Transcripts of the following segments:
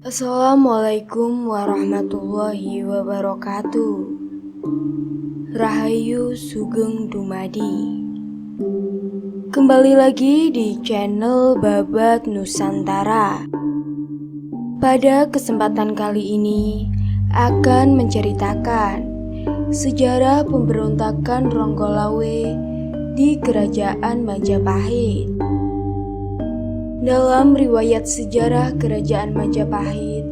Assalamualaikum warahmatullahi wabarakatuh. Rahayu Sugeng Dumadi. Kembali lagi di channel Babat Nusantara. Pada kesempatan kali ini akan menceritakan sejarah pemberontakan Ronggolawe di Kerajaan Majapahit. Dalam riwayat sejarah Kerajaan Majapahit,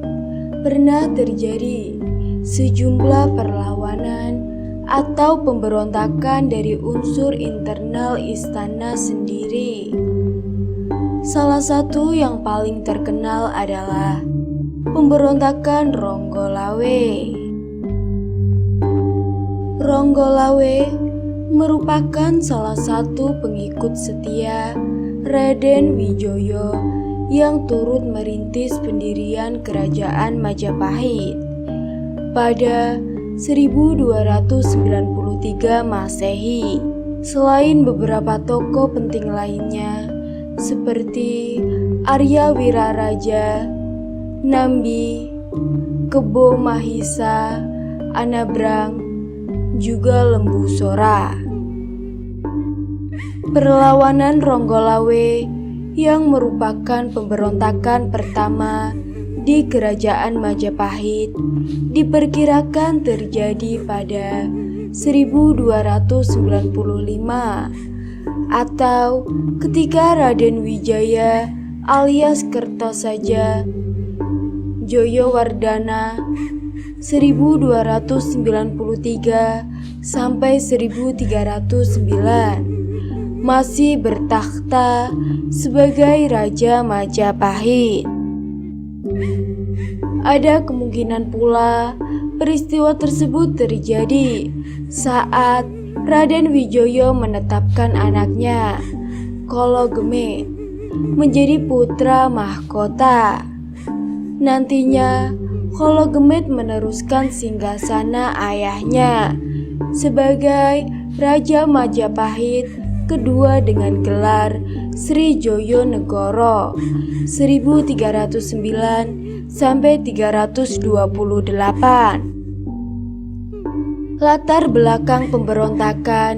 pernah terjadi sejumlah perlawanan atau pemberontakan dari unsur internal istana sendiri. Salah satu yang paling terkenal adalah pemberontakan Ronggolawe. Ronggolawe merupakan salah satu pengikut setia Raden Wijaya yang turut merintis pendirian Kerajaan Majapahit pada 1293 Masehi. Selain beberapa tokoh penting lainnya seperti Arya Wiraraja, Nambi, Kebo Mahisa, Anabrang, juga Lembu Sora. Perlawanan Ronggolawe yang merupakan pemberontakan pertama di Kerajaan Majapahit diperkirakan terjadi pada 1295 atau ketika Raden Wijaya alias Kertasaja Jayawardhana 1293 sampai 1309 masih bertakhta sebagai Raja Majapahit. Ada kemungkinan pula peristiwa tersebut terjadi saat Raden Wijaya menetapkan anaknya Kologemit menjadi putra mahkota. Nantinya Kologemit meneruskan singgasana ayahnya sebagai Raja Majapahit kedua dengan gelar Sri Joyo Negoro 1309 sampai 328. Latar belakang pemberontakan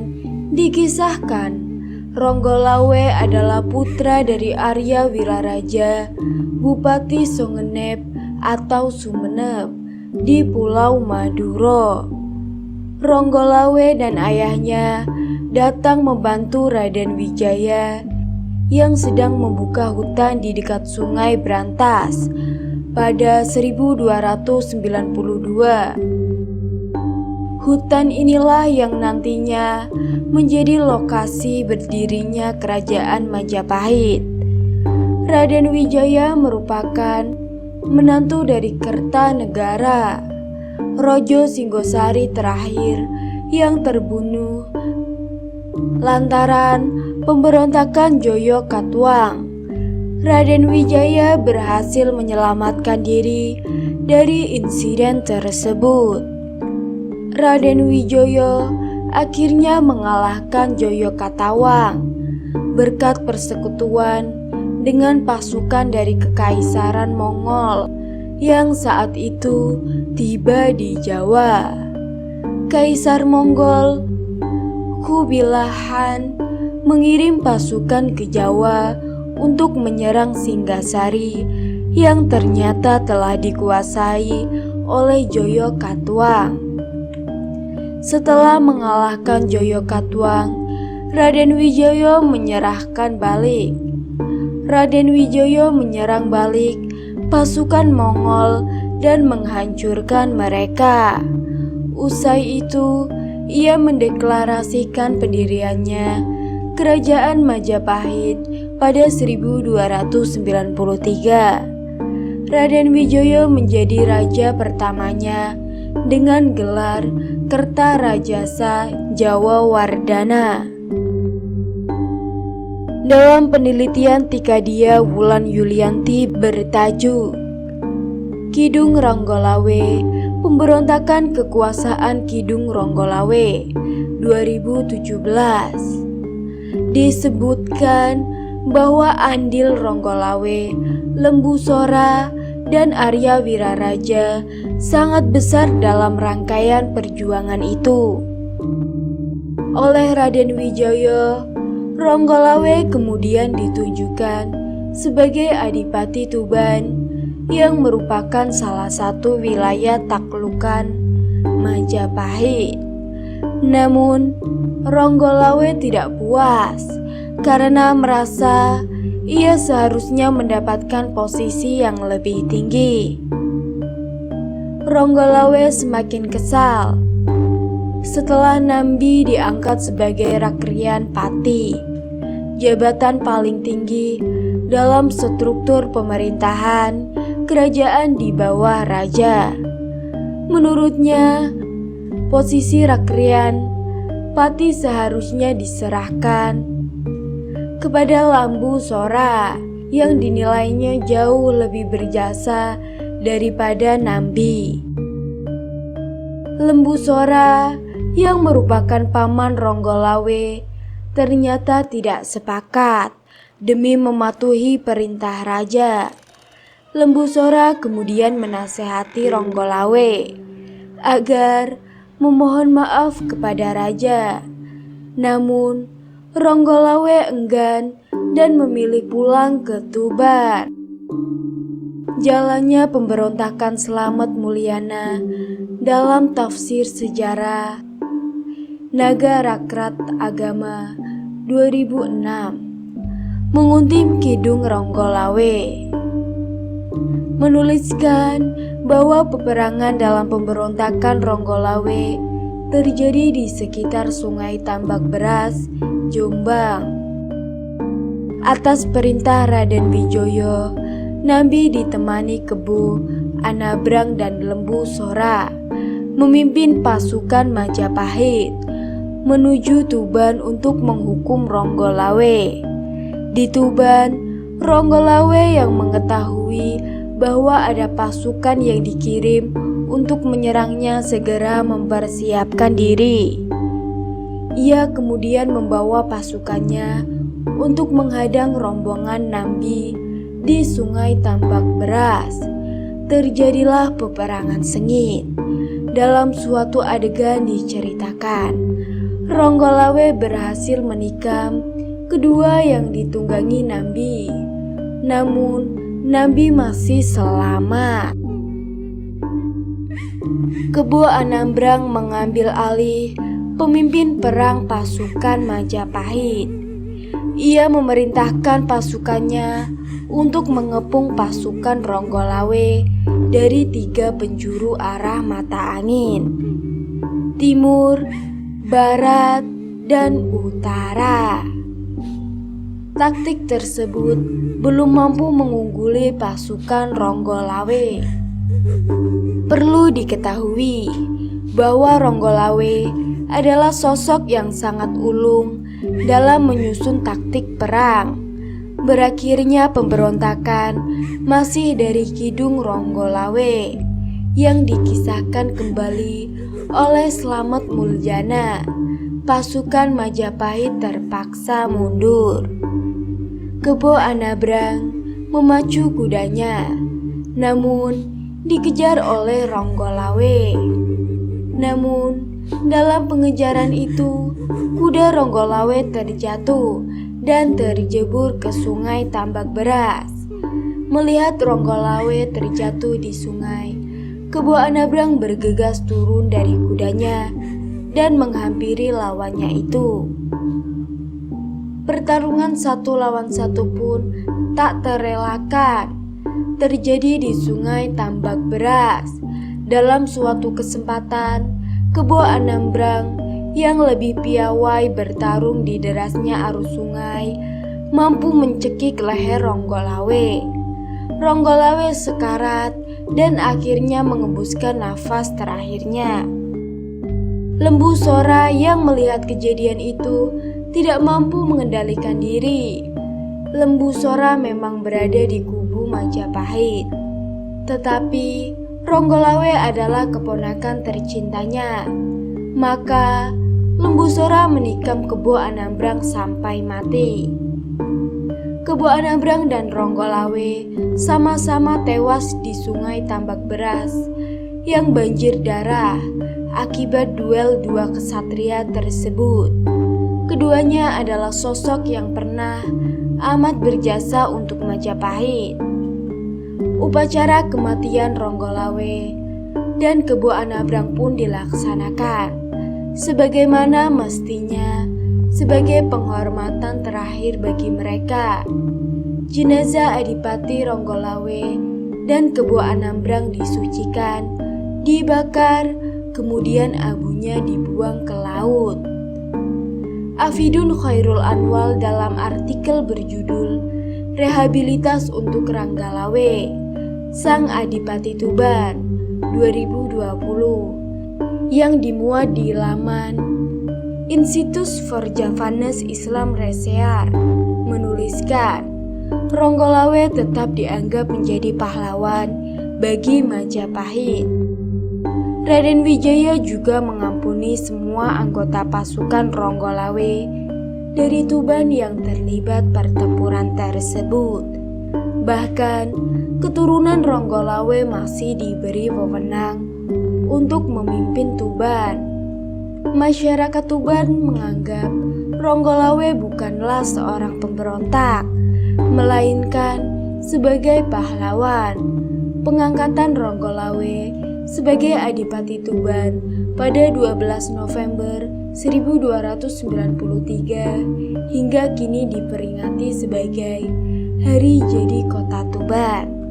dikisahkan Ronggolawe adalah putra dari Arya Wiraraja, Bupati Songenep atau Sumenep di Pulau Madura. Ronggolawe dan ayahnya datang membantu Raden Wijaya yang sedang membuka hutan di dekat Sungai Brantas pada 1292. Hutan inilah yang nantinya menjadi lokasi berdirinya Kerajaan Majapahit. Raden Wijaya merupakan menantu dari Kertanegara, Rojo Singgosari terakhir yang terbunuh lantaran pemberontakan Joyo Katwang. Raden Wijaya berhasil menyelamatkan diri dari insiden tersebut. Raden Wijaya akhirnya mengalahkan Joyo Katawang berkat persekutuan dengan pasukan dari Kekaisaran Mongol yang saat itu tiba di Jawa. Kaisar Mongol Kubilai Han mengirim pasukan ke Jawa untuk menyerang Singgasari yang ternyata telah dikuasai oleh Joyo Katwang. Setelah mengalahkan Joyo Katwang, Raden Wijaya menyerahkan balik. Raden Wijaya menyerang balik pasukan Mongol dan menghancurkan mereka. Usai itu, ia mendeklarasikan pendiriannya Kerajaan Majapahit pada 1293. Raden Wijaya menjadi raja pertamanya dengan gelar Kertarajasa Jayawardhana. Dalam penelitian Tikadia Wulan Yulianti bertajuk Kidung Ronggolawe Pemberontakan Kekuasaan Kidung Ronggolawe 2017. Disebutkan bahwa andil Ronggolawe, Lembu Sora, dan Arya Wiraraja sangat besar dalam rangkaian perjuangan itu. Oleh Raden Wijaya, Ronggolawe kemudian ditunjukkan sebagai Adipati Tuban yang merupakan salah satu wilayah taklukan Majapahit. Namun, Ronggolawe tidak puas karena merasa ia seharusnya mendapatkan posisi yang lebih tinggi. Ronggolawe semakin kesal setelah Nambi diangkat sebagai Rakrian Pati, jabatan paling tinggi dalam struktur pemerintahan kerajaan di bawah raja. Menurutnya, posisi Rakrian Pati seharusnya diserahkan kepada Lembu Sora yang dinilainya jauh lebih berjasa daripada Nambi. Lembu Sora yang merupakan paman Ronggolawe ternyata tidak sepakat demi mematuhi perintah raja. Lembu Sora kemudian menasehati Ronggolawe agar memohon maaf kepada raja. Namun, Ronggolawe enggan dan memilih pulang ke Tuban. Jalannya pemberontakan Slamet Mulyana dalam tafsir sejarah Nagarakrat Agama 2006 menguntim Kidung Ronggolawe, menuliskan bahwa peperangan dalam pemberontakan Ronggolawe terjadi di sekitar Sungai Tambak Beras, Jombang. Atas perintah Raden Wijaya, Nambi ditemani Kebu, Anabrang, dan Lembu Sora memimpin pasukan Majapahit menuju Tuban untuk menghukum Ronggolawe. Di Tuban, Ronggolawe yang mengetahui bahwa ada pasukan yang dikirim untuk menyerangnya segera mempersiapkan diri. Ia kemudian membawa pasukannya untuk menghadang rombongan Nambi di Sungai Tambak Beras. Terjadilah peperangan sengit. Dalam suatu adegan diceritakan, Ronggolawe berhasil menikam kedua yang ditunggangi Nambi. Namun, Nambi masih selamat. Kebu Anambrang mengambil alih pemimpin perang pasukan Majapahit. Ia memerintahkan pasukannya untuk mengepung pasukan Ronggolawe dari 3 penjuru arah mata angin: timur, barat, dan utara. Taktik tersebut belum mampu mengungguli pasukan Ronggolawe. Perlu diketahui bahwa Ronggolawe adalah sosok yang sangat ulung dalam menyusun taktik perang. Berakhirnya pemberontakan masih dari Kidung Ronggolawe yang dikisahkan kembali oleh Slamet Muljana. Pasukan Majapahit terpaksa mundur. Kebo Anabrang memacu kudanya, namun dikejar oleh Ronggolawe. Namun dalam pengejaran itu, kuda Ronggolawe terjatuh dan terjebur ke Sungai Tambak Beras. Melihat Ronggolawe terjatuh di sungai, Kebo Anabrang bergegas turun dari kudanya dan menghampiri lawannya itu. Pertarungan 1 lawan 1 pun tak terelakkan terjadi di Sungai Tambak Beras. Dalam suatu kesempatan, Kebo Anambrang yang lebih piawai bertarung di derasnya arus sungai mampu mencekik leher Ronggolawe. Ronggolawe sekarat dan akhirnya mengembuskan nafas terakhirnya. Lembu Sora yang melihat kejadian itu tidak mampu mengendalikan diri. Lembu Sora memang berada di kubu Majapahit, tetapi Ronggolawe adalah keponakan tercintanya. Maka Lembu Sora menikam Kebo Anambrang sampai mati. Kebo Anambrang dan Ronggolawe sama-sama tewas di Sungai Tambak Beras yang banjir darah akibat duel dua kesatria tersebut. Keduanya adalah sosok yang pernah amat berjasa untuk Majapahit. Upacara kematian Ronggolawe dan Kebo Anambrang pun dilaksanakan sebagaimana mestinya sebagai penghormatan terakhir bagi mereka. Jenazah Adipati Ronggolawe dan Kebo Anambrang disucikan, dibakar, kemudian abunya dibuang ke laut. Afidun Khairul Anwal dalam artikel berjudul Rehabilitas untuk Ranggalawe, Sang Adipati Tuban 2020 yang dimuat di laman Institute for Javanese Islam Research menuliskan, Ronggolawe tetap dianggap menjadi pahlawan bagi Majapahit. Raden Wijaya juga mengampuni semua anggota pasukan Ronggolawe dari Tuban yang terlibat pertempuran tersebut. Bahkan, keturunan Ronggolawe masih diberi wewenang untuk memimpin Tuban. Masyarakat Tuban menganggap Ronggolawe bukanlah seorang pemberontak, melainkan sebagai pahlawan. Pengangkatan Ronggolawe sebagai Adipati Tuban pada 12 November 1293 hingga kini diperingati sebagai Hari Jadi Kota Tuban.